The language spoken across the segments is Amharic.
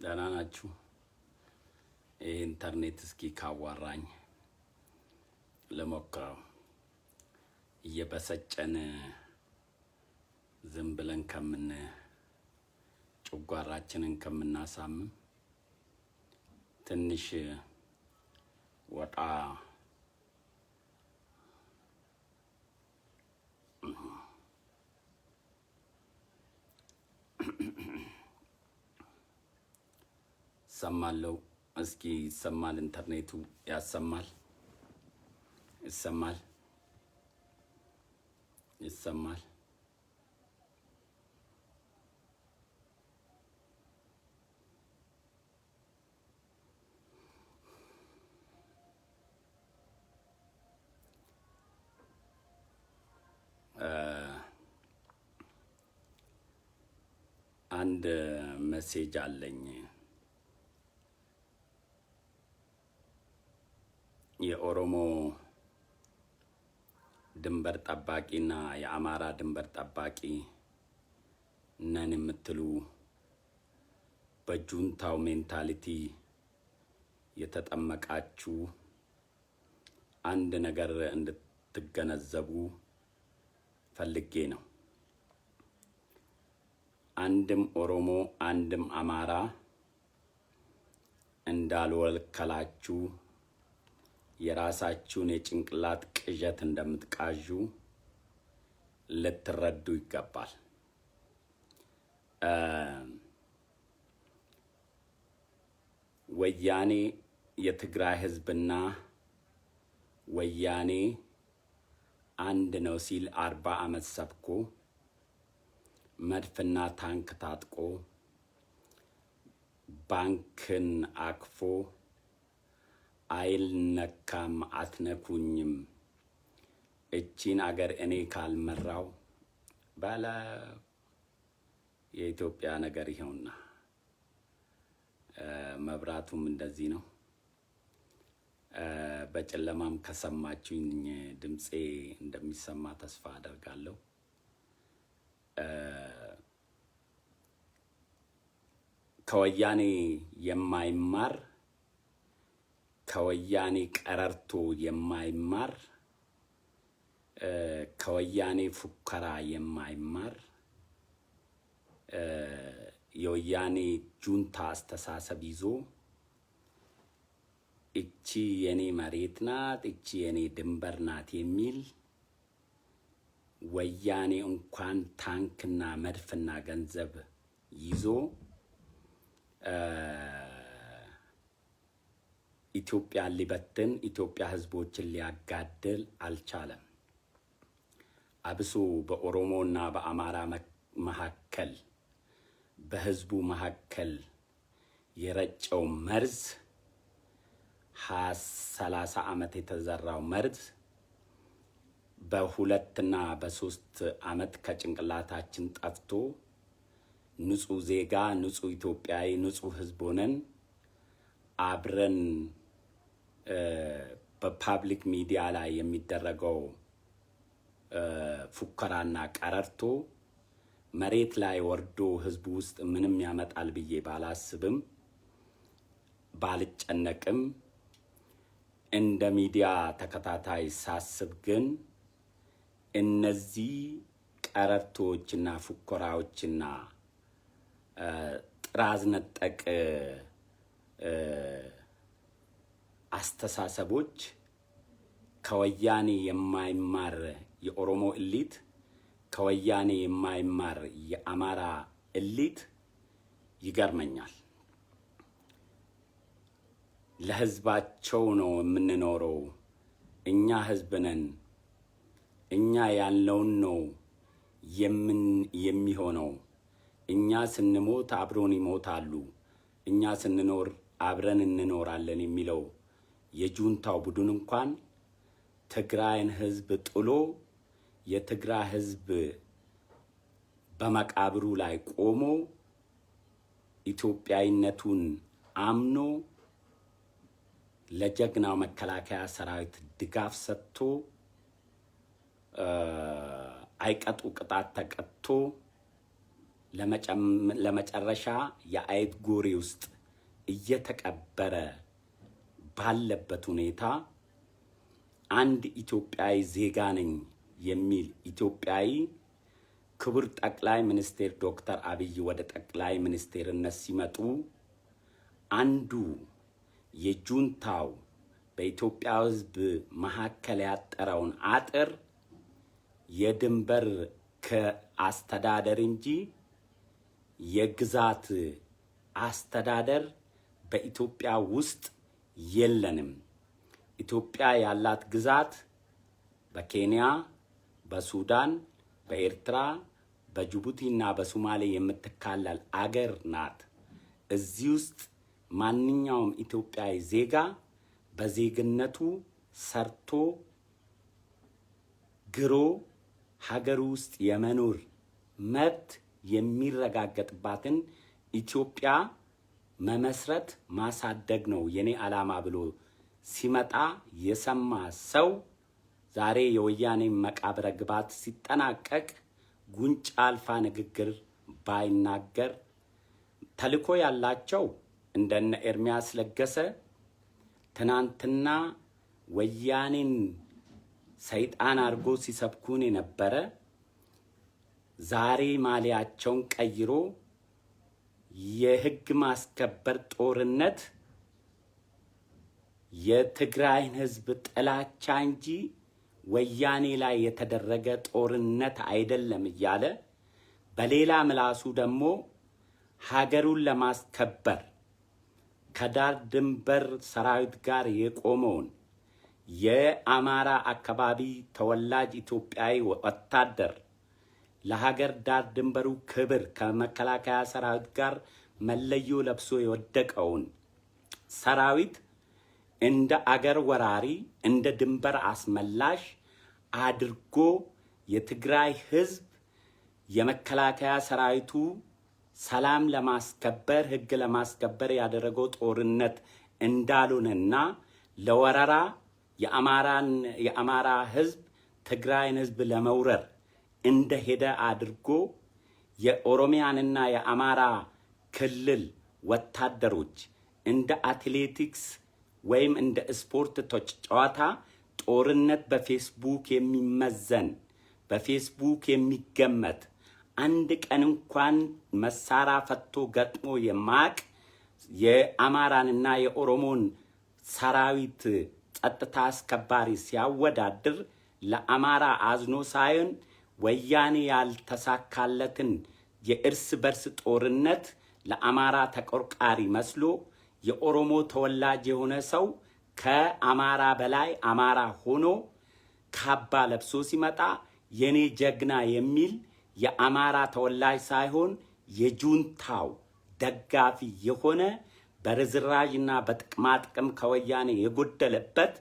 ደህና ናችሁ? ይህ ኢንተርኔት እስኪ ካዋራኝ ለሞክረው። እየበሰጨን ዝም ብለን ጨጓራችንን ከምናሳምም ትንሽ ወጣ ሰማለው። እስኪ ይሰማል? ኢንተርኔቱ ያሰማል? ይሰማል? አንድ ሜሴጅ አለኝ። የኦሮሞ ድንበር ጠባቂና የአማራ ድንበር ጠባቂ ነን የምትሉ በጁንታው ሜንታሊቲ የተጠመቃችሁ አንድ ነገር እንድትገነዘቡ ፈልጌ ነው። አንድም ኦሮሞ አንድም አማራ እንዳልወከላችሁ የራሳችሁን የጭንቅላት ቅዠት እንደምትቃዡ ልትረዱ ይገባል። ወያኔ የትግራይ ህዝብና ወያኔ አንድ ነው ሲል 40 ዓመት ሰብኮ መድፍና ታንክ ታጥቆ ባንክን አክፎ አይልነካም አትነኩኝም እቺን አገር እኔ ካልመራው ባላ የኢትዮጵያ ነገር ይኸውና። መብራቱም እንደዚህ ነው። በጨለማም ከሰማችሁኝ ድምጼ እንደሚሰማ ተስፋ አደርጋለሁ። ከወያኔ የማይማር ከወያኔ ቀረርቶ የማይማር ከወያኔ ፉከራ የማይማር የወያኔ ጁንታ አስተሳሰብ ይዞ እቺ የኔ መሬት ናት፣ እቺ የኔ ድንበር ናት የሚል ወያኔ እንኳን ታንክና መድፍና ገንዘብ ይዞ ኢትዮጵያን ሊበትን ኢትዮጵያ ህዝቦችን ሊያጋድል አልቻለም። አብሶ በኦሮሞና በአማራ መካከል በህዝቡ መካከል የረጨው መርዝ 30 ዓመት የተዘራው መርዝ በ2 እና በ3 ዓመት ከጭንቅላታችን ጠፍቶ ንጹህ ዜጋ ንጹህ ኢትዮጵያዊ ንጹህ ህዝብ ሆነን አብረን በፓብሊክ ሚዲያ ላይ የሚደረገው ፉከራና ቀረርቶ መሬት ላይ ወርዶ ህዝቡ ውስጥ ምንም ያመጣል ብዬ ባላስብም ባልጨነቅም እንደ ሚዲያ ተከታታይ ሳስብ ግን እነዚህ ቀረርቶችና ፉከራዎችና ጥራዝ ነጠቅ አስተሳሰቦች ከወያኔ የማይማር የኦሮሞ እሊት ከወያኔ የማይማር የአማራ እሊት ይገርመኛል። ለህዝባቸው ነው የምንኖረው። እኛ ህዝብ ነን። እኛ ያልነውን ነው የሚሆነው። እኛ ስንሞት አብሮን ይሞታሉ፣ እኛ ስንኖር አብረን እንኖራለን የሚለው የጁንታው ቡድን እንኳን ትግራይን ህዝብ ጥሎ የትግራይ ህዝብ በመቃብሩ ላይ ቆሞ ኢትዮጵያዊነቱን አምኖ ለጀግናው መከላከያ ሰራዊት ድጋፍ ሰጥቶ አይቀጡ ቅጣት ተቀጥቶ ለመጨረሻ የአይት ጎሬ ውስጥ እየተቀበረ ባለበት ሁኔታ አንድ ኢትዮጵያዊ ዜጋ ነኝ የሚል ኢትዮጵያዊ ክቡር ጠቅላይ ሚኒስቴር ዶክተር አብይ ወደ ጠቅላይ ሚኒስቴርነት ሲመጡ አንዱ የጁንታው በኢትዮጵያ ሕዝብ መካከል ያጠረውን አጥር የድንበር ከአስተዳደር እንጂ የግዛት አስተዳደር በኢትዮጵያ ውስጥ የለንም። ኢትዮጵያ ያላት ግዛት በኬንያ፣ በሱዳን፣ በኤርትራ፣ በጅቡቲና በሶማሌ የምትካለል አገር ናት። እዚህ ውስጥ ማንኛውም ኢትዮጵያዊ ዜጋ በዜግነቱ ሰርቶ ግሮ ሀገር ውስጥ የመኖር መብት የሚረጋገጥባትን ኢትዮጵያ መመስረት ማሳደግ ነው የኔ ዓላማ ብሎ ሲመጣ የሰማ ሰው ዛሬ የወያኔ መቃብረ ግባት ሲጠናቀቅ ጉንጭ አልፋ ንግግር ባይናገር ተልኮ ያላቸው እንደነ ኤርሚያስ ለገሰ ትናንትና ወያኔን ሰይጣን አድርጎ ሲሰብኩን የነበረ ዛሬ ማሊያቸውን ቀይሮ የህግ ማስከበር ጦርነት የትግራይን ህዝብ ጥላቻ እንጂ ወያኔ ላይ የተደረገ ጦርነት አይደለም እያለ በሌላ ምላሱ ደግሞ ሀገሩን ለማስከበር ከዳር ድንበር ሰራዊት ጋር የቆመውን የአማራ አካባቢ ተወላጅ ኢትዮጵያዊ ወታደር ለሀገር ዳር ድንበሩ ክብር ከመከላከያ ሰራዊት ጋር መለዮ ለብሶ የወደቀውን ሰራዊት እንደ አገር ወራሪ እንደ ድንበር አስመላሽ አድርጎ የትግራይ ህዝብ የመከላከያ ሰራዊቱ ሰላም ለማስከበር ህግ ለማስከበር ያደረገው ጦርነት እንዳሉንና ለወረራ የአማራ ህዝብ ትግራይን ህዝብ ለመውረር እንደሄደ አድርጎ የኦሮሚያንና የአማራ ክልል ወታደሮች እንደ አትሌቲክስ ወይም እንደ ስፖርት ጨዋታ ጦርነት በፌስቡክ የሚመዘን በፌስቡክ የሚገመት አንድ ቀን እንኳን መሳሪያ ፈቶ ገጥሞ የማቅ የአማራንና የኦሮሞን ሰራዊት ጸጥታ አስከባሪ ሲያወዳድር ለአማራ አዝኖ ሳይሆን ወያኔ ያልተሳካለትን የእርስ በርስ ጦርነት ለአማራ ተቆርቋሪ መስሎ የኦሮሞ ተወላጅ የሆነ ሰው ከአማራ በላይ አማራ ሆኖ ካባ ለብሶ ሲመጣ የኔ ጀግና የሚል የአማራ ተወላጅ ሳይሆን የጁንታው ደጋፊ የሆነ በርዝራዥና በጥቅማ ጥቅም ከወያኔ የጎደለበት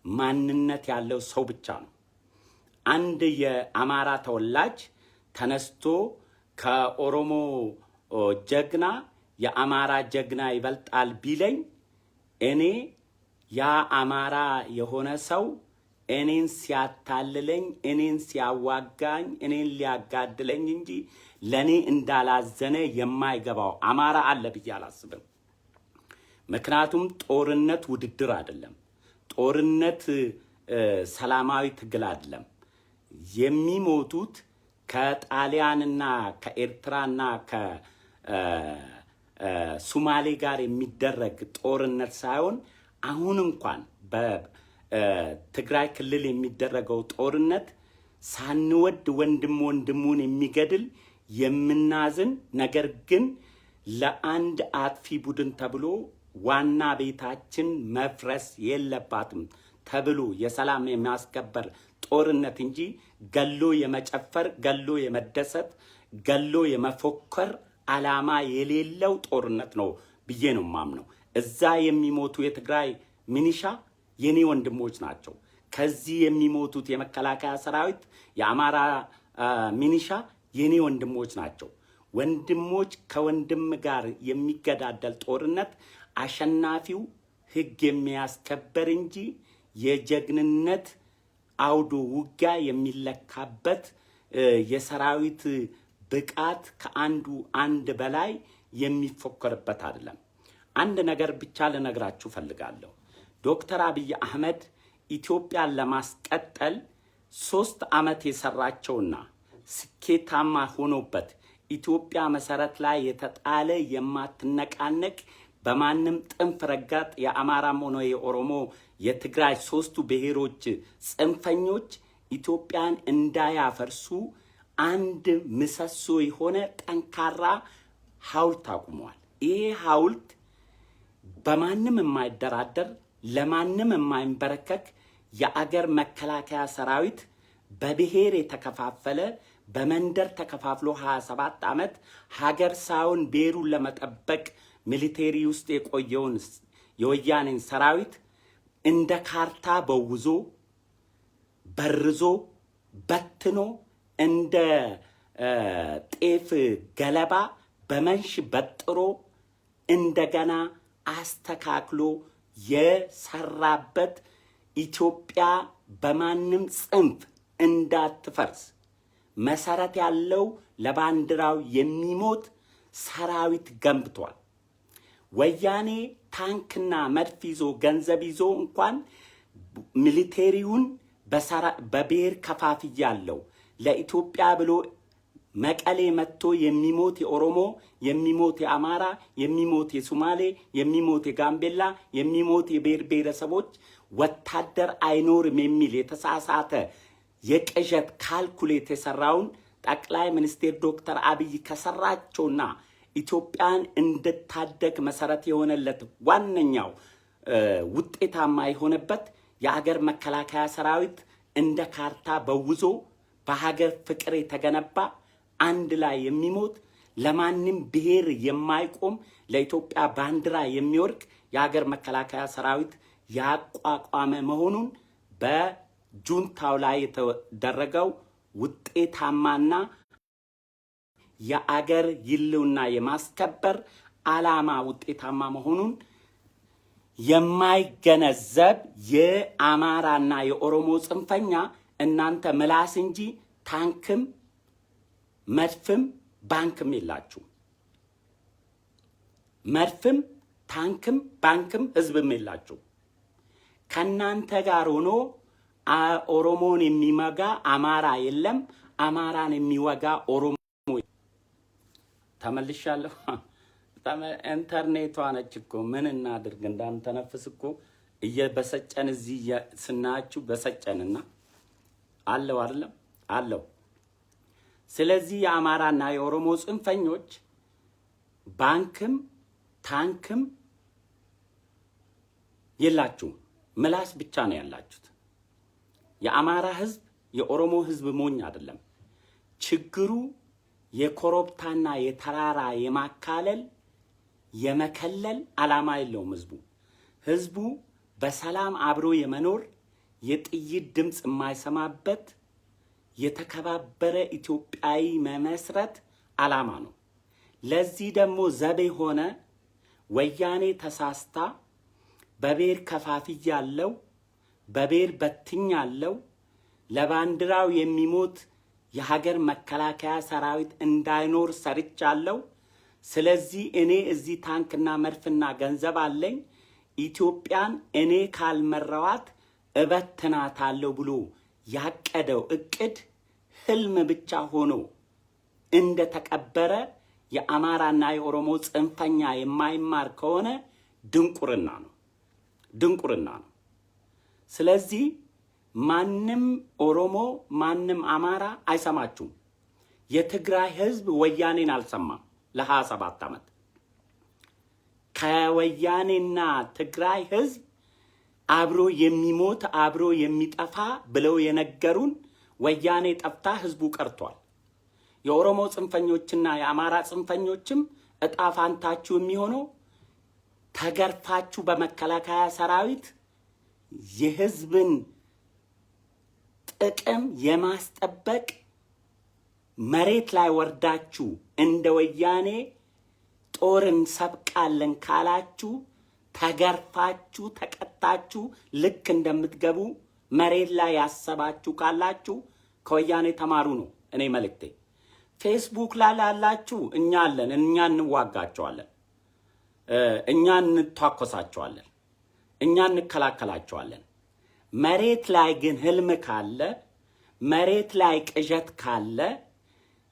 ማንነት ያለው ሰው ብቻ ነው። አንድ የአማራ ተወላጅ ተነስቶ ከኦሮሞ ጀግና የአማራ ጀግና ይበልጣል ቢለኝ እኔ ያ አማራ የሆነ ሰው እኔን ሲያታልለኝ እኔን ሲያዋጋኝ እኔን ሊያጋድለኝ እንጂ ለኔ እንዳላዘነ የማይገባው አማራ አለ ብዬ አላስብም። ምክንያቱም ጦርነት ውድድር አይደለም። ጦርነት ሰላማዊ ትግል አይደለም። የሚሞቱት ከጣሊያንና ከኤርትራና ከሶማሌ ጋር የሚደረግ ጦርነት ሳይሆን አሁን እንኳን በትግራይ ክልል የሚደረገው ጦርነት ሳንወድ ወንድሙን የሚገድል የምናዝን ነገር ግን ለአንድ አጥፊ ቡድን ተብሎ ዋና ቤታችን መፍረስ የለባትም ተብሎ የሰላም የሚያስከበር ጦርነት እንጂ ገሎ የመጨፈር ገሎ የመደሰት ገሎ የመፎከር ዓላማ የሌለው ጦርነት ነው ብዬ ነው ማምነው። እዛ የሚሞቱ የትግራይ ሚኒሻ የኔ ወንድሞች ናቸው። ከዚህ የሚሞቱት የመከላከያ ሰራዊት የአማራ ሚኒሻ የኔ ወንድሞች ናቸው። ወንድሞች ከወንድም ጋር የሚገዳደል ጦርነት አሸናፊው ህግ የሚያስከበር እንጂ የጀግንነት አውዶ ውጊያ የሚለካበት የሰራዊት ብቃት ከአንዱ አንድ በላይ የሚፎከርበት አይደለም። አንድ ነገር ብቻ ልነግራችሁ ፈልጋለሁ። ዶክተር አብይ አህመድ ኢትዮጵያን ለማስቀጠል 3 ዓመት የሰራቸውና ስኬታማ ሆኖበት ኢትዮጵያ መሰረት ላይ የተጣለ የማትነቃነቅ በማንም ጥንፍ ረጋጥ የአማራም ሆነ የኦሮሞ የትግራይ 3ቱ ብሔሮች ጽንፈኞች ኢትዮጵያን እንዳያፈርሱ አንድ ምሰሶ የሆነ ጠንካራ ሐውልት አቁመዋል። ይሄ ሐውልት በማንም የማይደራደር ለማንም የማይንበረከክ የአገር መከላከያ ሰራዊት በብሔር የተከፋፈለ በመንደር ተከፋፍሎ 27 ዓመት ሀገር ሳይሆን ብሔሩን ለመጠበቅ ሚሊቴሪ ውስጥ የቆየውን የወያኔን ሰራዊት እንደ ካርታ በውዞ በርዞ በትኖ እንደ ጤፍ ገለባ በመንሽ በጥሮ እንደገና አስተካክሎ የሰራበት ኢትዮጵያ በማንም ጽንፍ እንዳትፈርስ መሰረት ያለው ለባንዲራው የሚሞት ሰራዊት ገንብቷል። ወያኔ ታንክና መድፍ ይዞ ገንዘብ ይዞ እንኳን ሚሊቴሪውን በብሔር ከፋፍያለሁ ለኢትዮጵያ ብሎ መቀሌ መጥቶ የሚሞት የኦሮሞ የሚሞት የአማራ የሚሞት የሶማሌ የሚሞት የጋምቤላ የሚሞት የብሔር ብሔረሰቦች ወታደር አይኖርም የሚል የተሳሳተ የቅዠት ካልኩሌት የሰራውን ጠቅላይ ሚኒስትር ዶክተር አብይ ከሰራቸውና ኢትዮጵያን እንድታደግ መሰረት የሆነለት ዋነኛው ውጤታማ የሆነበት የአገር መከላከያ ሰራዊት እንደ ካርታ በውዞ በሀገር ፍቅር የተገነባ አንድ ላይ የሚሞት ለማንም ብሔር የማይቆም ለኢትዮጵያ ባንዲራ የሚወርቅ የሀገር መከላከያ ሰራዊት ያቋቋመ መሆኑን በጁንታው ላይ የተደረገው ውጤታማና የአገር ይልውና የማስከበር ዓላማ ውጤታማ መሆኑን የማይገነዘብ የአማራና የኦሮሞ ጽንፈኛ እናንተ ምላስ እንጂ ታንክም መድፍም ባንክም የላችሁ። መድፍም ታንክም ባንክም ህዝብም የላችሁ። ከናንተ ጋር ሆኖ ኦሮሞን የሚመጋ አማራ የለም፣ አማራን የሚወጋ ኦሮሞ። ተመልሻለሁ። ኢንተርኔቷ ነች እኮ ምን እናድርግ? እንዳንተነፍስ እኮ እየበሰጨን እዚህ ስናችሁ በሰጨንና አለው አይደለም አለው። ስለዚህ የአማራና የኦሮሞ ጽንፈኞች ባንክም ታንክም የላችሁ፣ ምላስ ብቻ ነው ያላችሁት። የአማራ ህዝብ የኦሮሞ ህዝብ ሞኝ አይደለም። ችግሩ የኮረብታና የተራራ የማካለል የመከለል ዓላማ የለውም። ህዝቡ በሰላም አብሮ የመኖር የጥይት ድምፅ የማይሰማበት የተከባበረ ኢትዮጵያዊ መመስረት ዓላማ ነው። ለዚህ ደግሞ ዘብ ሆነ ወያኔ ተሳስታ በብሔር ከፋፍያለሁ በብሔር በትኛለሁ ለባንዲራው የሚሞት የሀገር መከላከያ ሰራዊት እንዳይኖር ሰርቻለሁ። ስለዚህ እኔ እዚህ ታንክና መድፍና ገንዘብ አለኝ፣ ኢትዮጵያን እኔ ካልመራዋት እበትናታለሁ ብሎ ያቀደው እቅድ ህልም ብቻ ሆኖ እንደተቀበረ የአማራና የኦሮሞ ጽንፈኛ የማይማር ከሆነ ድንቁርና ነው፣ ድንቁርና ነው። ስለዚህ ማንም ኦሮሞ ማንም አማራ አይሰማችሁም። የትግራይ ህዝብ ወያኔን አልሰማም ለ27 ዓመት። ከወያኔና ትግራይ ህዝብ አብሮ የሚሞት አብሮ የሚጠፋ ብለው የነገሩን ወያኔ ጠፍታ ህዝቡ ቀርቷል። የኦሮሞ ጽንፈኞችና የአማራ ጽንፈኞችም እጣፋንታችሁ የሚሆነው ተገርፋችሁ በመከላከያ ሰራዊት የህዝብን ጥቅም የማስጠበቅ መሬት ላይ ወርዳችሁ እንደ ወያኔ ጦርን ሰብቃለን ካላችሁ ተገርፋችሁ ተቀጣችሁ ልክ እንደምትገቡ መሬት ላይ ያሰባችሁ ካላችሁ ከወያኔ ተማሩ ነው እኔ መልእክቴ። ፌስቡክ ላይ ላላችሁ እኛ አለን፣ እኛ እንዋጋቸዋለን፣ እኛ እንተኳኮሳቸዋለን፣ እኛ እንከላከላቸዋለን። መሬት ላይ ግን ህልም ካለ፣ መሬት ላይ ቅዠት ካለ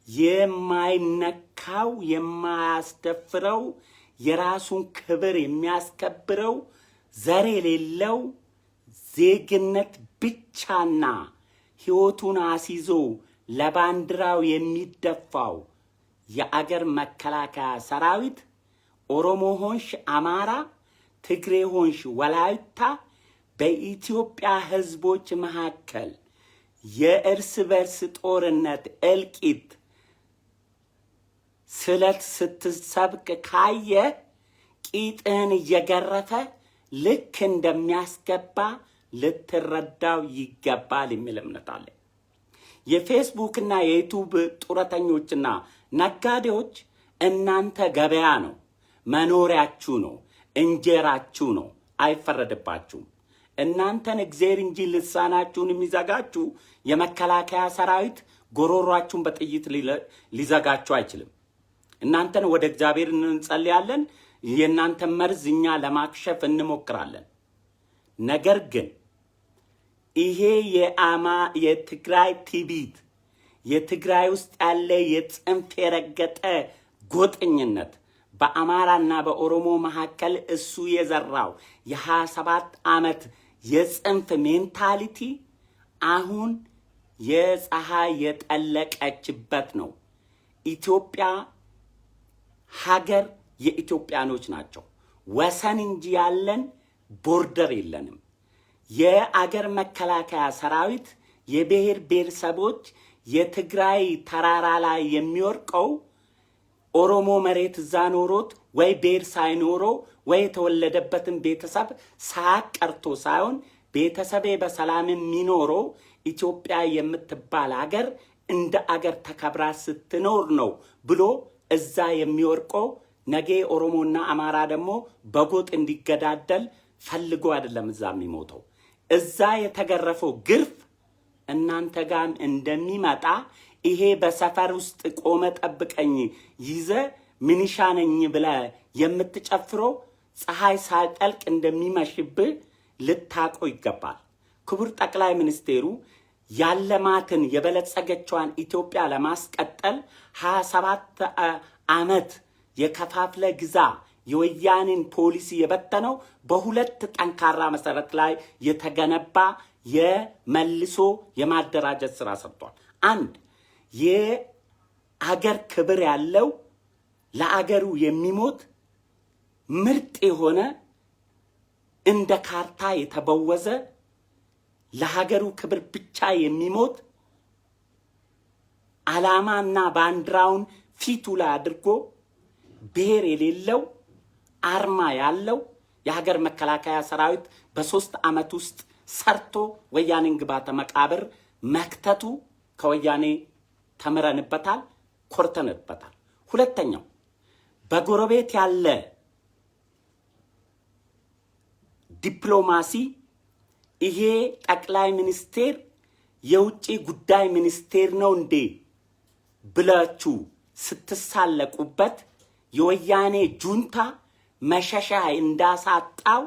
የማይነካው የማያስደፍረው የራሱን ክብር የሚያስከብረው ዘር የሌለው ዜግነት ብቻና ህይወቱን አስይዞ ለባንዲራው የሚደፋው የአገር መከላከያ ሰራዊት ኦሮሞ ሆንሽ አማራ፣ ትግሬ ሆንሽ ወላይታ በኢትዮጵያ ህዝቦች መካከል የእርስ በርስ ጦርነት እልቂት ስለት ስትሰብክ ካየ ቂጥን እየገረፈ ልክ እንደሚያስገባ ልትረዳው ይገባል የሚል እምነት አለ። የፌስቡክ እና የዩቲዩብ ጡረተኞችና ነጋዴዎች እናንተ ገበያ ነው፣ መኖሪያችሁ ነው፣ እንጀራችሁ ነው፣ አይፈረድባችሁም። እናንተን እግዚአብሔር እንጂ ልሳናችሁን የሚዘጋችሁ የመከላከያ ሰራዊት ጎሮሯችሁን በጥይት ሊዘጋችሁ አይችልም። እናንተን ወደ እግዚአብሔር እንጸልያለን፣ የእናንተን መርዝ እኛ ለማክሸፍ እንሞክራለን። ነገር ግን ይሄ የትግራይ ትዕቢት፣ የትግራይ ውስጥ ያለ የጽንፍ የረገጠ ጎጠኝነት በአማራና በኦሮሞ መካከል እሱ የዘራው የ27 ዓመት የጽንፍ ሜንታሊቲ አሁን የፀሐይ የጠለቀችበት ነው። ኢትዮጵያ ሀገር የኢትዮጵያኖች ናቸው። ወሰን እንጂ ያለን ቦርደር የለንም። የአገር መከላከያ ሰራዊት የብሔር ብሔረሰቦች የትግራይ ተራራ ላይ የሚወርቀው ኦሮሞ መሬት እዛ ኖሮት ወይ ብሔር ሳይኖረው ወይ የተወለደበትን ቤተሰብ ሳያቀርቶ ሳይሆን ቤተሰቤ በሰላም የሚኖረው ኢትዮጵያ የምትባል አገር እንደ አገር ተከብራ ስትኖር ነው ብሎ እዛ የሚወርቀው ነገ ኦሮሞና አማራ ደግሞ በጎጥ እንዲገዳደል ፈልጎ አይደለም እዛ የሚሞተው። እዛ የተገረፈው ግርፍ እናንተ ጋም እንደሚመጣ ይሄ በሰፈር ውስጥ ቆመ ጠብቀኝ ይዘ ምንሻ ነኝ ብለ የምትጨፍረው ፀሐይ ሳይጠልቅ እንደሚመሽብህ ልታቆ ይገባል። ክቡር ጠቅላይ ሚኒስቴሩ ያለማትን የበለጸገችዋን ኢትዮጵያ ለማስቀጠል 27 ዓመት የከፋፍለ ግዛ የወያኔን ፖሊሲ የበተነው በሁለት ጠንካራ መሰረት ላይ የተገነባ የመልሶ የማደራጀት ስራ ሰርቷል። አንድ የአገር ክብር ያለው ለአገሩ የሚሞት ምርጥ የሆነ እንደ ካርታ የተበወዘ ለሀገሩ ክብር ብቻ የሚሞት ዓላማና ባንዲራውን ፊቱ ላይ አድርጎ ብሔር የሌለው አርማ ያለው የሀገር መከላከያ ሰራዊት በ3 ዓመት ውስጥ ሰርቶ ወያኔን ግባተ መቃብር መክተቱ ከወያኔ ተምረንበታል፣ ኮርተንበታል። ሁለተኛው በጎረቤት ያለ ዲፕሎማሲ ይሄ ጠቅላይ ሚኒስቴር የውጭ ጉዳይ ሚኒስቴር ነው እንዴ ብላችሁ ስትሳለቁበት የወያኔ ጁንታ መሸሻ እንዳሳጣው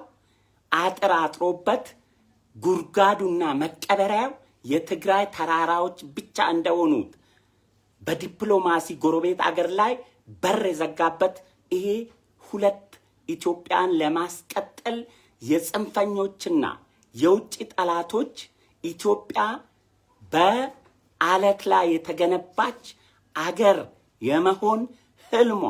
አጥራጥሮበት ጉርጋዱና መቀበሪያው የትግራይ ተራራዎች ብቻ እንደሆኑት በዲፕሎማሲ ጎረቤት አገር ላይ በር የዘጋበት ይሄ ሁለት ኢትዮጵያን ለማስቀጠል የጽንፈኞችና የውጭ ጠላቶች ኢትዮጵያ በአለት ላይ የተገነባች አገር የመሆን ህልሟ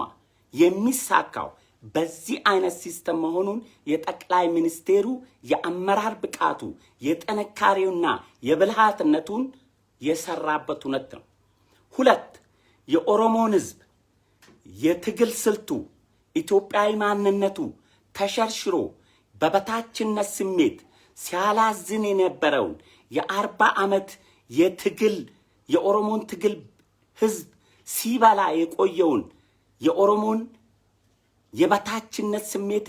የሚሳካው በዚህ አይነት ሲስተም መሆኑን የጠቅላይ ሚኒስቴሩ የአመራር ብቃቱ የጥንካሬውና የብልሃትነቱን የሰራበት እውነት ነው። ሁለት የኦሮሞን ህዝብ የትግል ስልቱ ኢትዮጵያዊ ማንነቱ ተሸርሽሮ በበታችነት ስሜት ሲያላዝን የነበረውን የ40 ዓመት የትግል የኦሮሞን ትግል ህዝብ ሲበላ የቆየውን የኦሮሞን የበታችነት ስሜት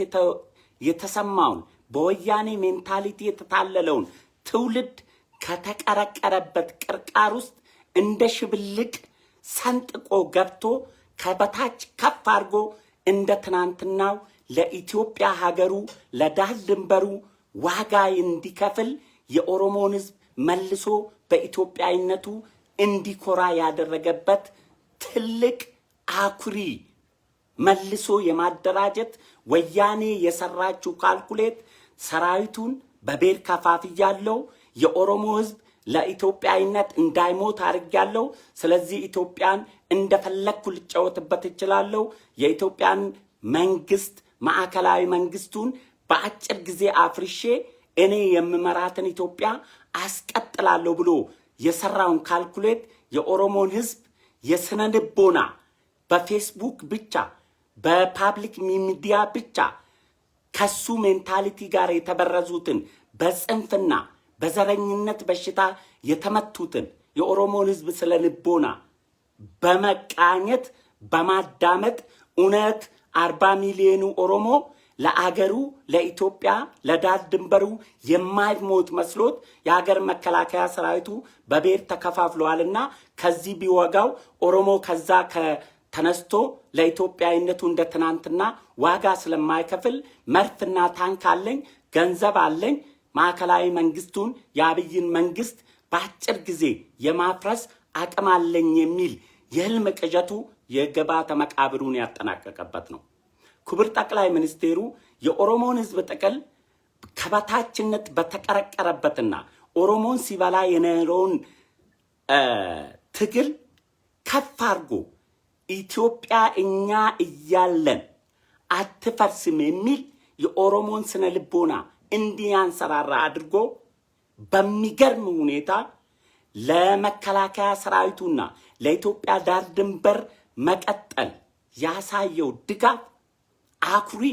የተሰማውን በወያኔ ሜንታሊቲ የተታለለውን ትውልድ ከተቀረቀረበት ቅርቃር ውስጥ እንደ ሽብልቅ ሰንጥቆ ገብቶ ከበታች ከፍ አድርጎ እንደ ትናንትናው ለኢትዮጵያ ሀገሩ ለዳር ድንበሩ ዋጋ እንዲከፍል የኦሮሞን ህዝብ መልሶ በኢትዮጵያዊነቱ እንዲኮራ ያደረገበት ትልቅ አኩሪ መልሶ የማደራጀት ወያኔ የሰራችው ካልኩሌት ሰራዊቱን በቤር ከፋፍያለሁ፣ የኦሮሞ ህዝብ ለኢትዮጵያዊነት እንዳይሞት አድርጌያለሁ። ስለዚህ ኢትዮጵያን እንደፈለኩ ልጫወትበት እችላለሁ። የኢትዮጵያን መንግስት ማዕከላዊ መንግስቱን በአጭር ጊዜ አፍርሼ እኔ የምመራትን ኢትዮጵያ አስቀጥላለሁ ብሎ የሰራውን ካልኩሌት የኦሮሞን ህዝብ የስነ ልቦና በፌስቡክ ብቻ በፓብሊክ ሚዲያ ብቻ ከሱ ሜንታሊቲ ጋር የተበረዙትን በጽንፍና በዘረኝነት በሽታ የተመቱትን የኦሮሞን ህዝብ ስለ ልቦና በመቃኘት በማዳመጥ እውነት 40 ሚሊዮኑ ኦሮሞ ለአገሩ ለኢትዮጵያ ለዳር ድንበሩ የማይሞት መስሎት የሀገር መከላከያ ሰራዊቱ በቤር ተከፋፍለዋልና ከዚህ ቢወጋው ኦሮሞ ከዛ ተነስቶ ለኢትዮጵያዊነቱ እንደ ትናንትና ዋጋ ስለማይከፍል መርፍና ታንክ አለኝ፣ ገንዘብ አለኝ፣ ማዕከላዊ መንግስቱን የአብይን መንግስት በአጭር ጊዜ የማፍረስ አቅም አለኝ የሚል የህልም ቅዠቱ የገባተ መቃብሩን ያጠናቀቀበት ነው። ክቡር ጠቅላይ ሚኒስቴሩ የኦሮሞን ህዝብ ጥቅል ከበታችነት በተቀረቀረበትና ኦሮሞን ሲበላ የነበረውን ትግል ከፍ አድርጎ ኢትዮጵያ እኛ እያለን አትፈርስም የሚል የኦሮሞን ስነ ልቦና እንዲያንሰራራ አድርጎ በሚገርም ሁኔታ ለመከላከያ ሰራዊቱና ለኢትዮጵያ ዳር ድንበር መቀጠል ያሳየው ድጋፍ አኩሪ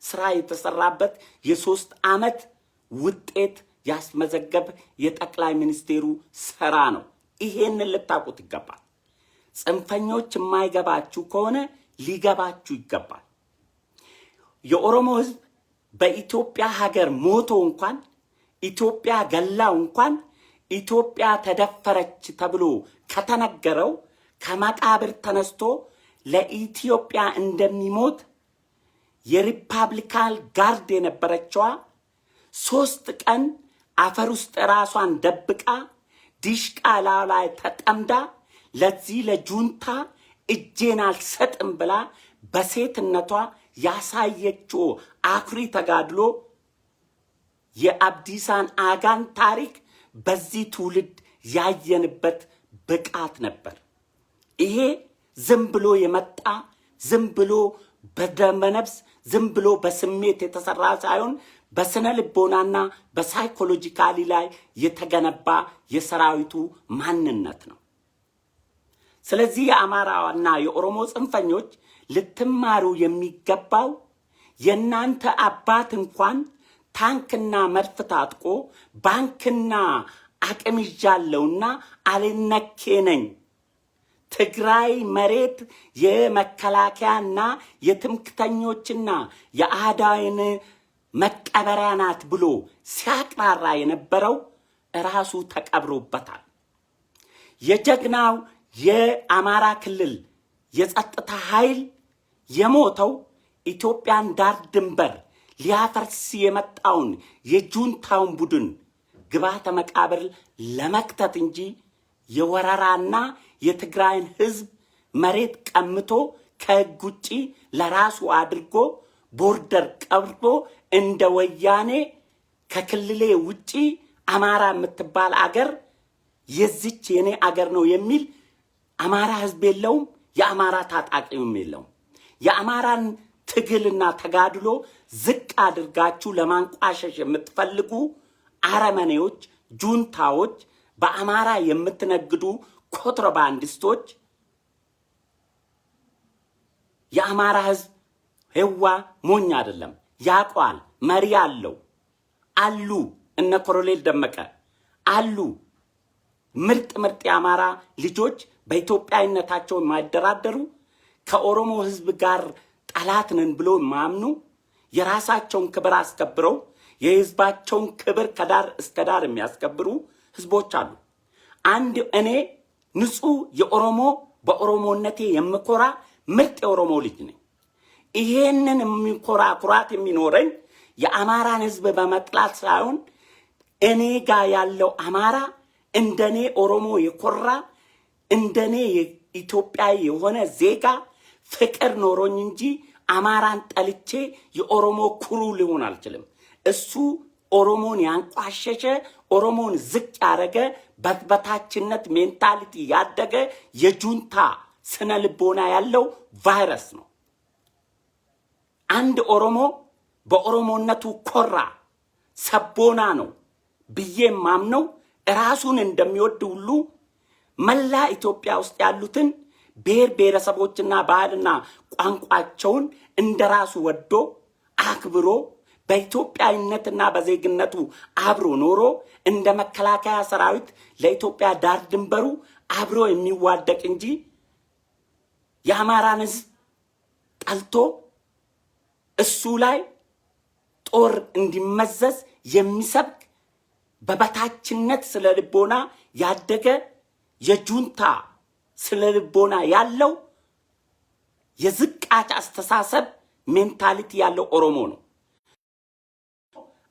ስራ የተሰራበት የ3 ዓመት ውጤት ያስመዘገብ የጠቅላይ ሚኒስቴሩ ስራ ነው። ይሄንን ልታውቁት ይገባል። ጽንፈኞች የማይገባችሁ ከሆነ ሊገባችሁ ይገባል። የኦሮሞ ህዝብ በኢትዮጵያ ሀገር ሞቶ እንኳን ኢትዮጵያ ገላው እንኳን ኢትዮጵያ ተደፈረች ተብሎ ከተነገረው ከመቃብር ተነስቶ ለኢትዮጵያ እንደሚሞት የሪፐብሊካን ጋርድ የነበረችዋ 3 ቀን አፈር ውስጥ ራሷን ደብቃ ዲሽቃ ላይ ተጠምዳ ለዚህ ለጁንታ እጄን አልሰጥም ብላ በሴትነቷ ያሳየችው አኩሪ ተጋድሎ የአብዲሳን አጋን ታሪክ በዚህ ትውልድ ያየንበት ብቃት ነበር። ይሄ ዝም ብሎ የመጣ ዝም ብሎ በደመነፍስ ዝም ብሎ በስሜት የተሰራ ሳይሆን በስነ ልቦናና በሳይኮሎጂካሊ ላይ የተገነባ የሰራዊቱ ማንነት ነው። ስለዚህ የአማራና የኦሮሞ ጽንፈኞች ልትማሩ የሚገባው የናንተ አባት እንኳን ታንክና መድፍ ታጥቆ ባንክና አቅም ይዣለውና አልነኬ ነኝ፣ ትግራይ መሬት የመከላከያና የትምክተኞችና የአህዳዊን መቀበሪያ ናት ብሎ ሲያቅራራ የነበረው ራሱ ተቀብሮበታል። የጀግናው የአማራ ክልል የጸጥታ ኃይል የሞተው ኢትዮጵያን ዳር ድንበር ሊያፈርስ የመጣውን የጁንታውን ቡድን ግባተ መቃብር ለመክተት እንጂ የወረራና የትግራይን ህዝብ መሬት ቀምቶ ከህግ ውጪ ለራሱ አድርጎ ቦርደር ቀብርቶ እንደ ወያኔ ከክልሌ ውጪ አማራ የምትባል አገር የዚች የኔ አገር ነው የሚል አማራ ህዝብ የለውም። የአማራ ታጣቂውም የለውም። የአማራን ትግልና ተጋድሎ ዝቅ አድርጋችሁ ለማንቋሸሽ የምትፈልጉ አረመኔዎች፣ ጁንታዎች፣ በአማራ የምትነግዱ ኮንትሮባንዲስቶች የአማራ ህዝብ ህዋ ሞኝ አይደለም፣ ያቋል፣ መሪ አለው አሉ። እነ ኮሎኔል ደመቀ አሉ። ምርጥ የአማራ ልጆች በኢትዮጵያዊነታቸው የማይደራደሩ ከኦሮሞ ህዝብ ጋር ጠላት ነን ብሎ ማምኑ የራሳቸውን ክብር አስከብረው የህዝባቸውን ክብር ከዳር እስከ ዳር የሚያስከብሩ ህዝቦች አሉ። አንድ እኔ ንጹህ የኦሮሞ በኦሮሞነቴ የምኮራ ምርጥ የኦሮሞ ልጅ ነኝ። ይሄንን የሚኮራ ኩራት የሚኖረኝ የአማራን ህዝብ በመጥላት ሳይሆን እኔ ጋር ያለው አማራ እንደኔ ኦሮሞ የኮራ እንደኔ ኢትዮጵያዊ የሆነ ዜጋ ፍቅር ኖሮኝ እንጂ አማራን ጠልቼ የኦሮሞ ኩሩ ሊሆን አልችልም። እሱ ኦሮሞን ያንቋሸሸ ኦሮሞን ዝቅ ያደረገ በበታችነት ሜንታሊቲ ያደገ የጁንታ ስነ ልቦና ያለው ቫይረስ ነው። አንድ ኦሮሞ በኦሮሞነቱ ኮራ ሰቦና ነው ብዬ ማምነው ራሱን እንደሚወድ ሁሉ መላ ኢትዮጵያ ውስጥ ያሉትን ብሔር ብሔረሰቦችና ባህልና ቋንቋቸውን እንደራሱ ወዶ አክብሮ በኢትዮጵያዊነትና በዜግነቱ አብሮ ኖሮ እንደ መከላከያ ሰራዊት ለኢትዮጵያ ዳር ድንበሩ አብሮ የሚዋደቅ እንጂ የአማራን ህዝብ ጠልቶ እሱ ላይ ጦር እንዲመዘዝ የሚሰብክ በበታችነት ስለ ልቦና ያደገ የጁንታ ስለ ልቦና ያለው የዝቃጭ አስተሳሰብ ሜንታሊቲ ያለው ኦሮሞ ነው።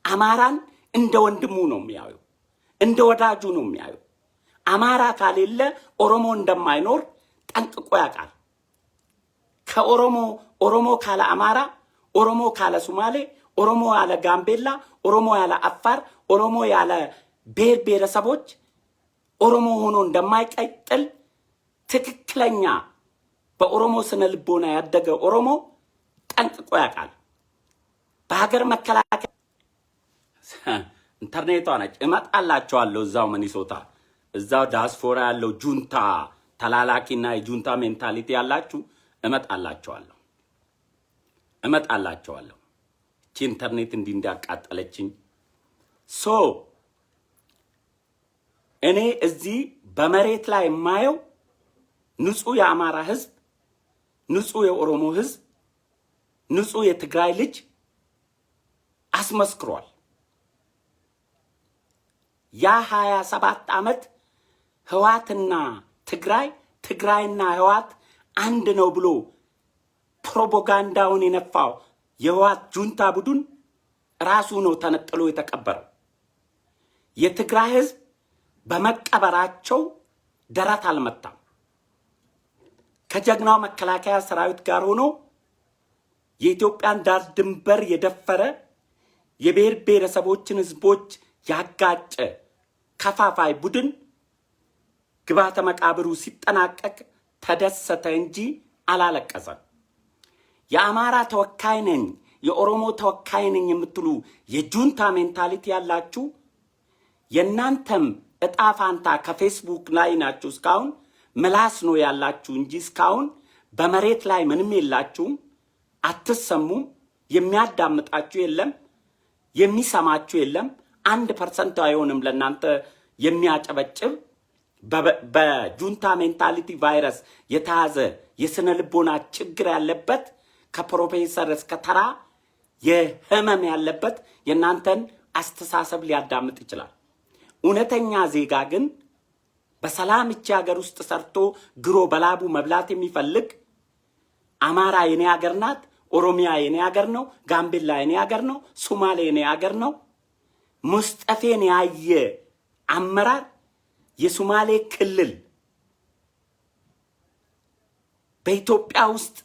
አማራን እንደ ወንድሙ ነው የሚያየው፣ እንደ ወዳጁ ነው የሚያየው። አማራ ካሌለ ኦሮሞ እንደማይኖር ጠንቅቆ ያውቃል። ኦሮሞ ካለ አማራ፣ ኦሮሞ ካለ ሶማሌ፣ ኦሮሞ ያለ ጋምቤላ፣ ኦሮሞ ያለ አፋር፣ ኦሮሞ ያለ ብሔር ብሔረሰቦች ኦሮሞ ሆኖ እንደማይቀጥል ትክክለኛ በኦሮሞ ስነ ልቦና ያደገ ኦሮሞ ጠንቅቆ ያውቃል። በሀገር መከላከያ ኢንተርኔቷ ነች እመጣላችኋለሁ። እዛው ሚኒሶታ እዛው ዳስፖራ ያለው ጁንታ ተላላኪና የጁንታ ሜንታሊቲ ያላችሁ እመጣላችኋለሁ። እቺ ኢንተርኔት እንዲያቃጠለችኝ እኔ እዚህ በመሬት ላይ የማየው ንጹህ የአማራ ህዝብ፣ ንጹህ የኦሮሞ ህዝብ፣ ንጹህ የትግራይ ልጅ አስመስክሯል። ያ 27 ዓመት ህዋትና ትግራይና ህዋት አንድ ነው ብሎ ፕሮፓጋንዳውን የነፋው የህዋት ጁንታ ቡድን ራሱ ነው ተነጥሎ የተቀበረው። የትግራይ ህዝብ በመቀበራቸው ደረት አልመታም። ከጀግናው መከላከያ ሰራዊት ጋር ሆኖ የኢትዮጵያን ዳር ድንበር የደፈረ የብሔር ብሔረሰቦችን ህዝቦች ያጋጨ ከፋፋይ ቡድን ግባተ መቃብሩ ሲጠናቀቅ ተደሰተ እንጂ አላለቀሰም። የአማራ ተወካይ ነኝ፣ የኦሮሞ ተወካይ ነኝ የምትሉ የጁንታ ሜንታሊቲ ያላችሁ የናንተም እጣ ፋንታ ከፌስቡክ ላይ ናችሁ። እስካሁን ምላስ ነው ያላችሁ እንጂ እስካሁን በመሬት ላይ ምንም የላችሁም። አትሰሙም። የሚያዳምጣችሁ የለም፣ የሚሰማችሁ የለም። 1% አይሆንም ለናንተ የሚያጨበጭብ በጁንታ ሜንታሊቲ ቫይረስ የተያዘ የስነ ልቦና ችግር ያለበት ከፕሮፌሰር እስከ ተራ የህመም ያለበት የናንተን አስተሳሰብ ሊያዳምጥ ይችላል። እውነተኛ ዜጋ ግን በሰላም እቺ ሀገር ውስጥ ሰርቶ ግሮ በላቡ መብላት የሚፈልግ አማራ የኔ ሀገር ናት፣ ኦሮሚያ የኔ ሀገር ነው፣ ጋምቤላ የኔ ሀገር ነው፣ ሶማሌ የኔ ሀገር ነው። ሙስጠፌን ያየ አመራር የሶማሌ ክልል በኢትዮጵያ ውስጥ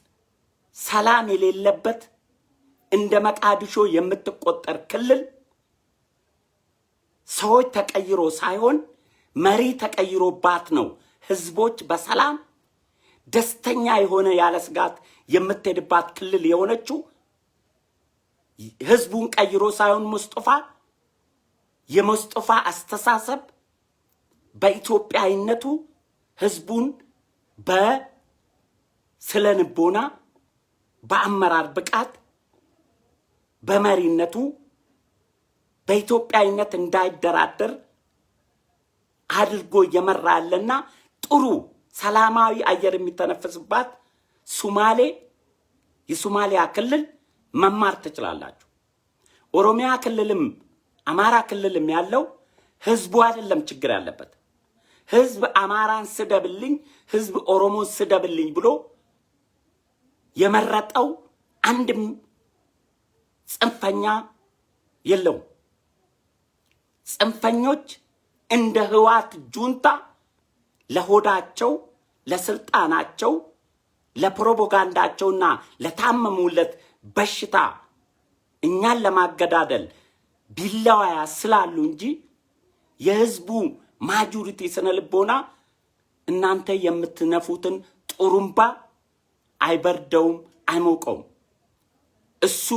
ሰላም የሌለበት እንደ መቃዲሾ የምትቆጠር ክልል ሰዎች ተቀይሮ ሳይሆን መሪ ተቀይሮባት ነው ህዝቦች በሰላም ደስተኛ የሆነ ያለ ስጋት የምትሄድባት ክልል የሆነችው ህዝቡን ቀይሮ ሳይሆን የሙስጠፋ አስተሳሰብ በኢትዮጵያዊነቱ ህዝቡን በስለንቦና በአመራር ብቃት በመሪነቱ በኢትዮጵያዊነት እንዳይደራደር አድርጎ እየመራለና ጥሩ ሰላማዊ አየር የሚተነፈስባት የሶማሊያ ክልል መማር ትችላላችሁ። ኦሮሚያ ክልልም አማራ ክልልም ያለው ህዝቡ አይደለም ችግር ያለበት። ህዝብ አማራን ስደብልኝ፣ ህዝብ ኦሮሞን ስደብልኝ ብሎ የመረጠው አንድም ጽንፈኛ የለውም። ጽንፈኞች እንደ ህዋት ጁንታ ለሆዳቸው፣ ለስልጣናቸው፣ ለፕሮፓጋንዳቸውና ለታመሙለት በሽታ እኛን ለማገዳደል ቢላዋ ያስላሉ እንጂ የህዝቡ ማጆሪቲ ስነልቦና እናንተ የምትነፉትን ጥሩምባ አይበርደውም፣ አይሞቀውም። እሱ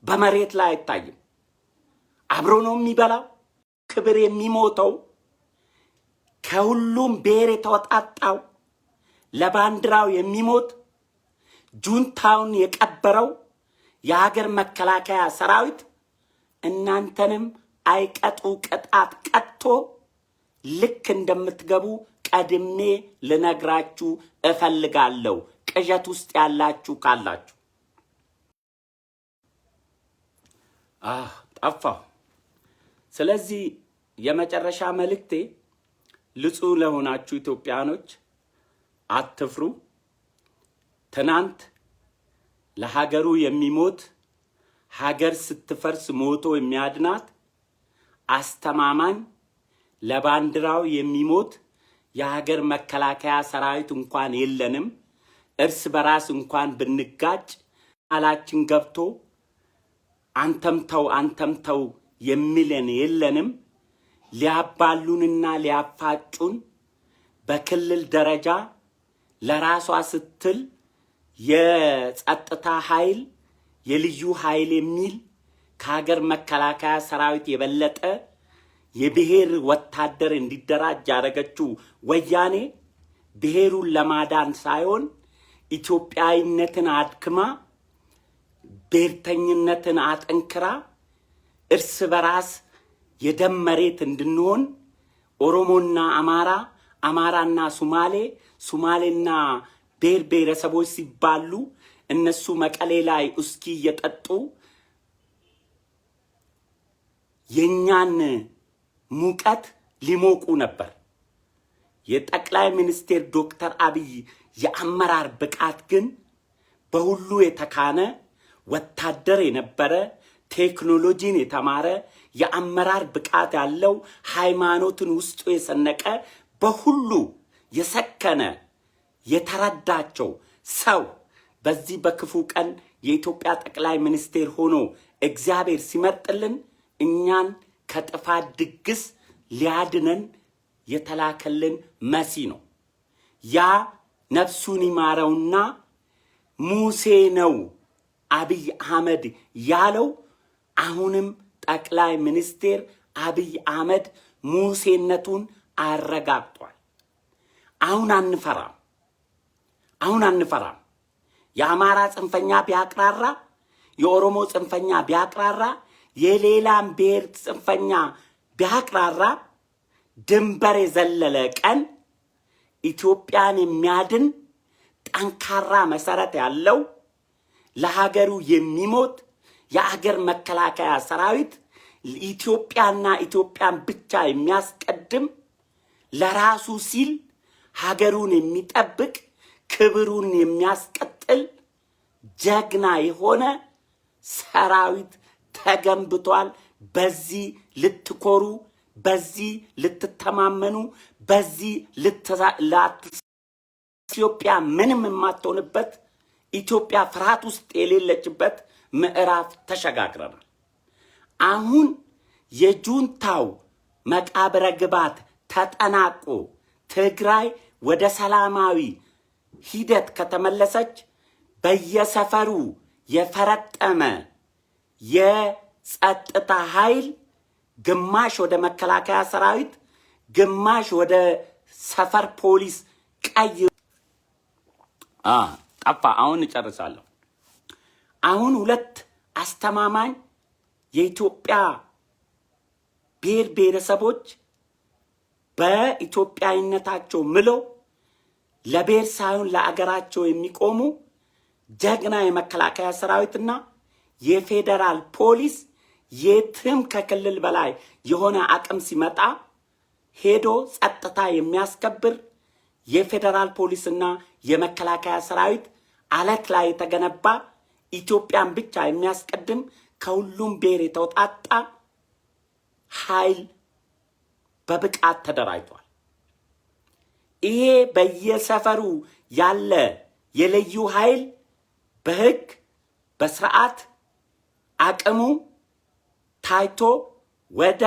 በመሬት ላይ አይታይም። አብሮ ነው የሚበላው፣ ክብር የሚሞተው ከሁሉም ብሔር የተወጣጣው ለባንዲራው የሚሞት ጁንታውን የቀበረው የሀገር መከላከያ ሰራዊት እናንተንም አይቀጡ ቅጣት ቀጥቶ ልክ እንደምትገቡ ቀድሜ ልነግራችሁ እፈልጋለሁ። ቅዠት ውስጥ ያላችሁ ካላችሁ ጠፋሁ። ስለዚህ የመጨረሻ መልእክቴ ንጹህ ለሆናችሁ ኢትዮጵያኖች አትፍሩ። ትናንት ለሀገሩ የሚሞት ሀገር ስትፈርስ ሞቶ የሚያድናት አስተማማኝ ለባንዲራው የሚሞት የሀገር መከላከያ ሰራዊት እንኳን የለንም። እርስ በራስ እንኳን ብንጋጭ አላችን ገብቶ አንተምተው የሚለን የለንም። ሊያባሉንና ሊያፋጩን በክልል ደረጃ ለራሷ ስትል የጸጥታ ኃይል የልዩ ኃይል የሚል ከሀገር መከላከያ ሰራዊት የበለጠ የብሔር ወታደር እንዲደራጅ ያደረገችው ወያኔ ብሔሩን ለማዳን ሳይሆን ኢትዮጵያዊነትን አድክማ ብሔርተኝነትን አጠንክራ እርስ በራስ የደም መሬት እንድንሆን ኦሮሞና አማራ፣ አማራና ሱማሌ፣ ሱማሌና ብሔር ብሔረሰቦች ሲባሉ እነሱ መቀሌ ላይ እስኪ እየጠጡ የኛን ሙቀት ሊሞቁ ነበር። የጠቅላይ ሚኒስቴር ዶክተር አብይ የአመራር ብቃት ግን በሁሉ የተካነ ወታደር የነበረ ቴክኖሎጂን የተማረ የአመራር ብቃት ያለው ሃይማኖትን ውስጡ የሰነቀ በሁሉ የሰከነ የተረዳቸው ሰው በዚህ በክፉ ቀን የኢትዮጵያ ጠቅላይ ሚኒስቴር ሆኖ እግዚአብሔር ሲመርጥልን እኛን ከጥፋት ድግስ ሊያድነን የተላከልን መሲ ነው። ያ ነፍሱን ይማረውና ሙሴ ነው አብይ አህመድ ያለው። አሁንም ጠቅላይ ሚኒስቴር አብይ አህመድ ሙሴነቱን አረጋግጧል። አሁን አንፈራም። የአማራ ጽንፈኛ ቢያቅራራ፣ የኦሮሞ ጽንፈኛ ቢያቅራራ፣ የሌላም ብሔር ጽንፈኛ ቢያቅራራ ድንበር የዘለለ ቀን ኢትዮጵያን የሚያድን ጠንካራ መሰረት ያለው ለሀገሩ የሚሞት የሀገር መከላከያ ሰራዊት ኢትዮጵያና ኢትዮጵያን ብቻ የሚያስቀድም ለራሱ ሲል ሀገሩን የሚጠብቅ ክብሩን የሚያስቀጥል ጀግና የሆነ ሰራዊት ተገንብቷል። በዚህ ልትኮሩ፣ በዚህ ልትተማመኑ፣ በዚህ ኢትዮጵያ ምንም የማትሆንበት ኢትዮጵያ ፍርሃት ውስጥ የሌለችበት ምዕራፍ ተሸጋግረናል። አሁን የጁንታው መቃብረ ግባት ተጠናቆ ትግራይ ወደ ሰላማዊ ሂደት ከተመለሰች በየሰፈሩ የፈረጠመ የጸጥታ ኃይል ግማሽ ወደ መከላከያ ሰራዊት፣ ግማሽ ወደ ሰፈር ፖሊስ ቀይ ጠፋ። አሁን እጨርሳለሁ። አሁን ሁለት አስተማማኝ የኢትዮጵያ ብሔር ብሔረሰቦች በኢትዮጵያዊነታቸው ምለው ለብሔር ሳይሆን ለአገራቸው የሚቆሙ ጀግና የመከላከያ ሰራዊትና የፌዴራል ፖሊስ የትም ከክልል በላይ የሆነ አቅም ሲመጣ ሄዶ ጸጥታ የሚያስከብር የፌደራል ፖሊስና የመከላከያ ሰራዊት አለት ላይ የተገነባ ኢትዮጵያን ብቻ የሚያስቀድም ከሁሉም ብሔር የተውጣጣ ኃይል በብቃት ተደራጅቷል። ይሄ በየሰፈሩ ያለ የልዩ ኃይል በህግ በስርዓት አቅሙ ታይቶ ወደ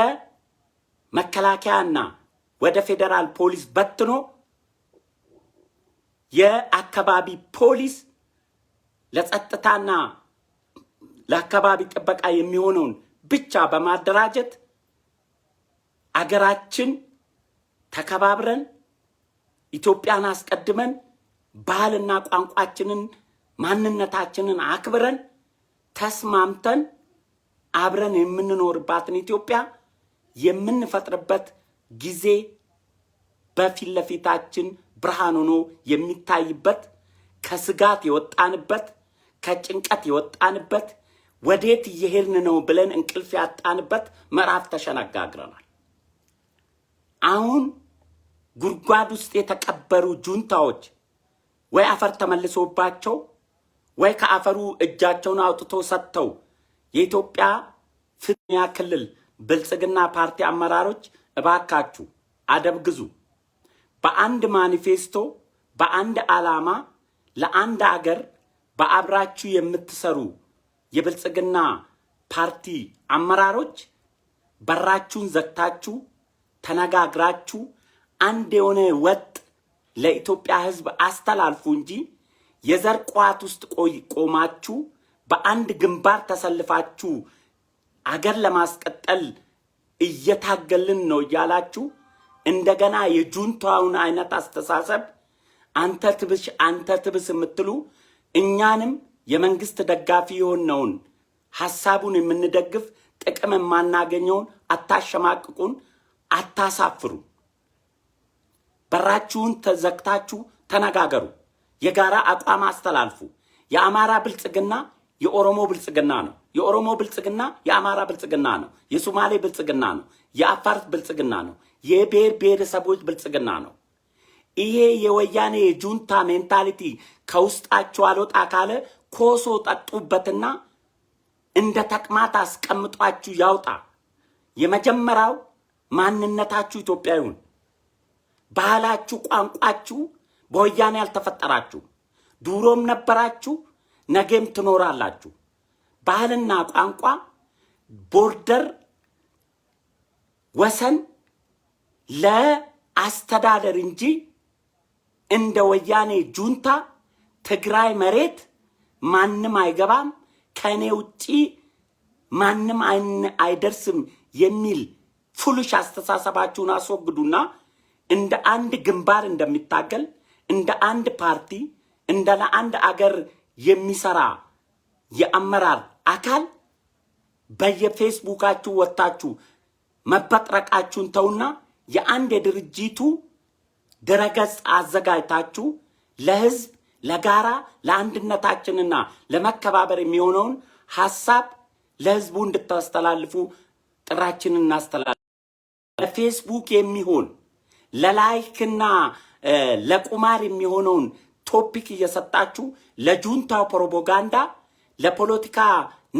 መከላከያና ወደ ፌደራል ፖሊስ በትኖ የአካባቢ ፖሊስ ለጸጥታና ለአካባቢ ጥበቃ የሚሆነውን ብቻ በማደራጀት አገራችን ተከባብረን ኢትዮጵያን አስቀድመን ባህልና ቋንቋችንን ማንነታችንን አክብረን ተስማምተን አብረን የምንኖርባትን ኢትዮጵያ የምንፈጥርበት ጊዜ በፊት ለፊታችን ብርሃን ሆኖ የሚታይበት ከስጋት የወጣንበት ከጭንቀት የወጣንበት ወዴት እየሄድን ነው ብለን እንቅልፍ ያጣንበት ምዕራፍ ተሸጋግረናል። አሁን ጉድጓድ ውስጥ የተቀበሩ ጁንታዎች ወይ አፈር ተመልሶባቸው ወይ ከአፈሩ እጃቸውን አውጥተው ሰጥተው የኢትዮጵያ ፍትኛ ክልል ብልጽግና ፓርቲ አመራሮች እባካችሁ አደብ ግዙ። በአንድ ማኒፌስቶ በአንድ ዓላማ ለአንድ አገር በአብራችሁ የምትሰሩ የብልጽግና ፓርቲ አመራሮች በራችሁን ዘግታችሁ ተነጋግራችሁ አንድ የሆነ ወጥ ለኢትዮጵያ ሕዝብ አስተላልፉ እንጂ የዘር ቋት ውስጥ ቆማችሁ በአንድ ግንባር ተሰልፋችሁ አገር ለማስቀጠል እየታገልን ነው እያላችሁ እንደገና የጁንታውን አይነት አስተሳሰብ አንተ ትብስ የምትሉ እኛንም የመንግስት ደጋፊ የሆነውን ሐሳቡን የምንደግፍ ጥቅም የማናገኘውን አታሸማቅቁን፣ አታሳፍሩ። በራችሁን ተዘግታችሁ ተነጋገሩ። የጋራ አቋም አስተላልፉ። የአማራ ብልጽግና የኦሮሞ ብልጽግና ነው። የኦሮሞ ብልጽግና የአማራ ብልጽግና ነው። የሶማሌ ብልጽግና ነው። የአፋር ብልጽግና ነው። የብሔር ብሔረሰቦች ብልጽግና ነው። ይሄ የወያኔ የጁንታ ሜንታሊቲ ከውስጣችሁ አልወጣ ካለ ኮሶ ጠጡበትና እንደ ተቅማጥ አስቀምጧችሁ ያውጣ። የመጀመሪያው ማንነታችሁ ኢትዮጵያዊ ይሁን። ባህላችሁ፣ ቋንቋችሁ በወያኔ ያልተፈጠራችሁ ድሮም ነበራችሁ፣ ነገም ትኖራላችሁ። ባህልና ቋንቋ ቦርደር ወሰን ለአስተዳደር እንጂ እንደ ወያኔ ጁንታ ትግራይ መሬት ማንም አይገባም ከኔ ውጪ ማንም አይደርስም የሚል ፉልሽ አስተሳሰባችሁን አስወግዱና እንደ አንድ ግንባር እንደሚታገል እንደ አንድ ፓርቲ እንደ ለአንድ አገር የሚሰራ የአመራር አካል በየፌስቡካችሁ ወጣችሁ መበጥረቃችሁን ተውና የአንድ የድርጅቱ ድረገጽ አዘጋጅታችሁ ለህዝብ ለጋራ ለአንድነታችንና ለመከባበር የሚሆነውን ሐሳብ ለህዝቡ እንድታስተላልፉ ጥራችንን እናስተላልፍ። ለፌስቡክ የሚሆን ለላይክና ለቁማር የሚሆነውን ቶፒክ እየሰጣችሁ ለጁንታው ፕሮፓጋንዳ ለፖለቲካ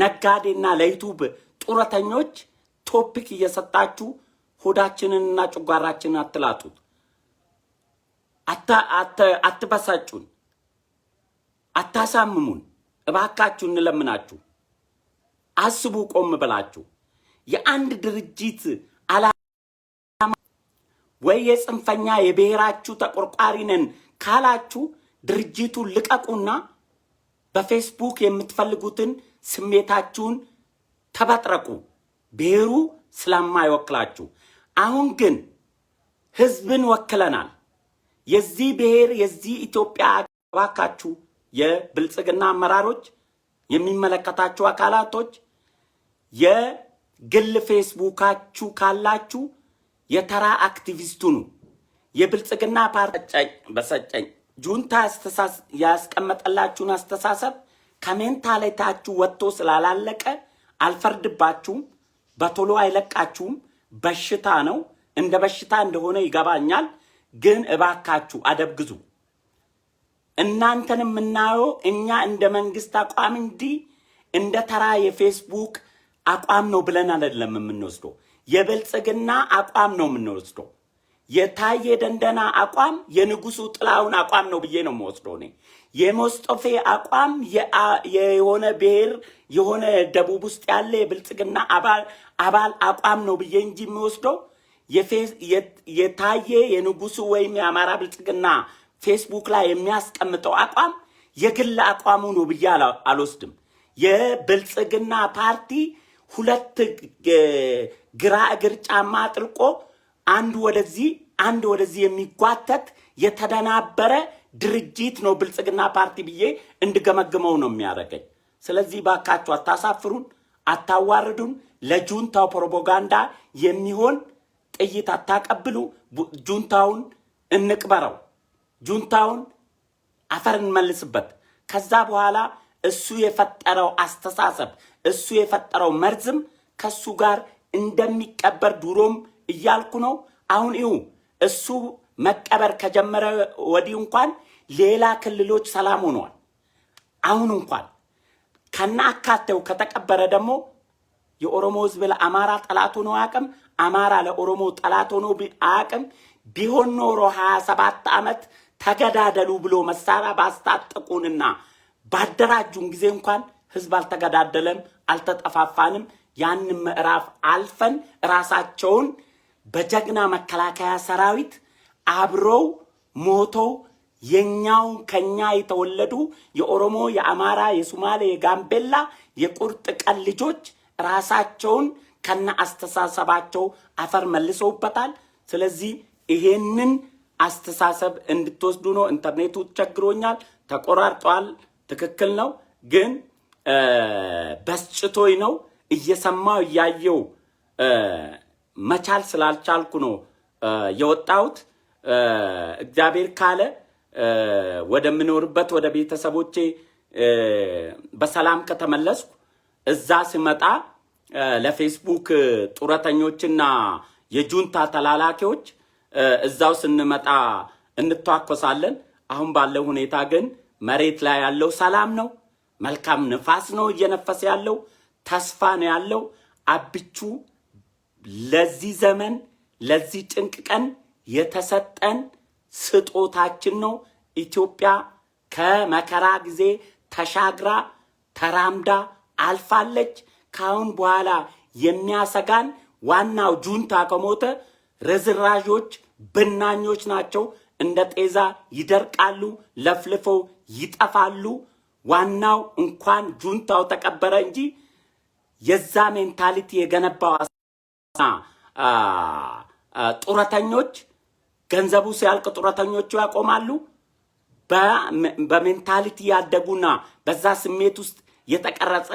ነጋዴና ለዩቲዩብ ጡረተኞች ቶፒክ እየሰጣችሁ ሆዳችንንና ጭጓራችንን አትላጡት። አትበሳጩን፣ አታሳምሙን። እባካችሁ እንለምናችሁ። አስቡ ቆም ብላችሁ። የአንድ ድርጅት ዓላማ ወይ የጽንፈኛ የብሔራችሁ ተቆርቋሪ ነን ካላችሁ ድርጅቱን ልቀቁና በፌስቡክ የምትፈልጉትን ስሜታችሁን ተበጥረቁ። ብሔሩ ስለማይወክላችሁ። አሁን ግን ህዝብን ወክለናል። የዚህ ብሔር የዚህ ኢትዮጵያ አባካችሁ የብልጽግና አመራሮች የሚመለከታችሁ አካላቶች የግል ፌስቡካችሁ ካላችሁ የተራ አክቲቪስቱ ነው። የብልጽግና ፓርቲ በሰጨኝ ጁንታ ያስቀመጠላችሁን አስተሳሰብ ከሜንታሊታችሁ ወጥቶ ስላላለቀ አልፈርድባችሁም። በቶሎ አይለቃችሁም። በሽታ ነው። እንደ በሽታ እንደሆነ ይገባኛል። ግን እባካችሁ አደብግዙ። እናንተንም የምናየው እኛ እንደ መንግስት አቋም እንጂ እንደ ተራ የፌስቡክ አቋም ነው ብለን አይደለም የምንወስደው። የብልጽግና አቋም ነው የምንወስደው። የታየ ደንደና አቋም የንጉሱ ጥላውን አቋም ነው ብዬ ነው የምወስደው። እኔ የሞስጦፌ አቋም የሆነ ብሔር የሆነ ደቡብ ውስጥ ያለ የብልጽግና አባል አቋም ነው ብዬ እንጂ የሚወስደው የታየ የንጉሱ ወይም የአማራ ብልጽግና ፌስቡክ ላይ የሚያስቀምጠው አቋም የግል አቋሙ ነው ብዬ አልወስድም። የብልጽግና ፓርቲ ሁለት ግራ እግር ጫማ ጥልቆ አንድ ወደዚህ የሚጓተት የተደናበረ ድርጅት ነው ብልጽግና ፓርቲ ብዬ እንድገመግመው ነው የሚያደርገኝ። ስለዚህ ባካችሁ አታሳፍሩን፣ አታዋርዱን። ለጁንታው ፕሮፓጋንዳ የሚሆን ጥይት አታቀብሉ። ጁንታውን እንቅበረው፣ ጁንታውን አፈር እንመልስበት። ከዛ በኋላ እሱ የፈጠረው አስተሳሰብ እሱ የፈጠረው መርዝም ከሱ ጋር እንደሚቀበር ድሮም እያልኩ ነው። አሁን እሱ መቀበር ከጀመረ ወዲህ እንኳን ሌላ ክልሎች ሰላም ሆነዋል። አሁን እንኳን ከናካቴው ከተቀበረ ደግሞ የኦሮሞ ህዝብ ለአማራ ጠላት ሆኖ አያውቅም። አማራ ለኦሮሞ ጠላት ሆኖ አያውቅም። ቢሆን ኖሮ 27 ዓመት ተገዳደሉ ብሎ መሳሪያ ባስታጠቁንና ባደራጁን ጊዜ እንኳን ህዝብ አልተገዳደለም፣ አልተጠፋፋንም። ያንን ምዕራፍ አልፈን ራሳቸውን በጀግና መከላከያ ሰራዊት አብረው ሞተው የኛው ከኛ የተወለዱ የኦሮሞ፣ የአማራ፣ የሶማሌ፣ የጋምቤላ የቁርጥ ቀን ልጆች ራሳቸውን ከና አስተሳሰባቸው አፈር መልሰውበታል። ስለዚህ ይሄንን አስተሳሰብ እንድትወስዱ ነው። ኢንተርኔቱ ቸግሮኛል፣ ተቆራርጧል። ትክክል ነው፣ ግን በስጭቶይ ነው እየሰማው እያየው መቻል ስላልቻልኩ ነው የወጣሁት። እግዚአብሔር ካለ ወደምኖርበት ወደ ቤተሰቦቼ በሰላም ከተመለስኩ እዛ ሲመጣ ለፌስቡክ ጡረተኞችና የጁንታ ተላላኪዎች እዛው ስንመጣ እንተዋኮሳለን። አሁን ባለው ሁኔታ ግን መሬት ላይ ያለው ሰላም ነው። መልካም ንፋስ ነው እየነፈሰ ያለው፣ ተስፋ ነው ያለው። አብቹ ለዚህ ዘመን ለዚህ ጭንቅ ቀን የተሰጠን ስጦታችን ነው። ኢትዮጵያ ከመከራ ጊዜ ተሻግራ ተራምዳ አልፋለች። ካሁን በኋላ የሚያሰጋን ዋናው ጁንታ ከሞተ ርዝራዦች ብናኞች ናቸው። እንደ ጤዛ ይደርቃሉ፣ ለፍልፈው ይጠፋሉ። ዋናው እንኳን ጁንታው ተቀበረ እንጂ የዛ ሜንታሊቲ የገነባው ጡረተኞች ገንዘቡ ሲያልቅ ጡረተኞቹ ያቆማሉ። በሜንታሊቲ ያደጉና በዛ ስሜት ውስጥ የተቀረጸ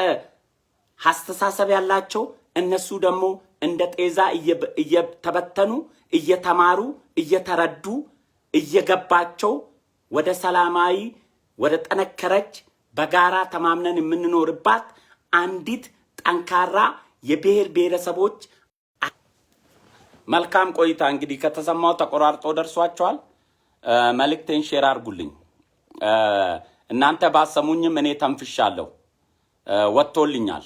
አስተሳሰብ ያላቸው እነሱ ደግሞ እንደ ጤዛ እየተበተኑ እየተማሩ እየተረዱ እየገባቸው ወደ ሰላማዊ ወደ ጠነከረች በጋራ ተማምነን የምንኖርባት አንዲት ጠንካራ የብሔር ብሔረሰቦች መልካም ቆይታ። እንግዲህ ከተሰማው ተቆራርጦ ደርሷቸዋል። መልእክቴን ሼር አድርጉልኝ። እናንተ ባሰሙኝም እኔ ተንፍሻለሁ፣ ወጥቶልኛል።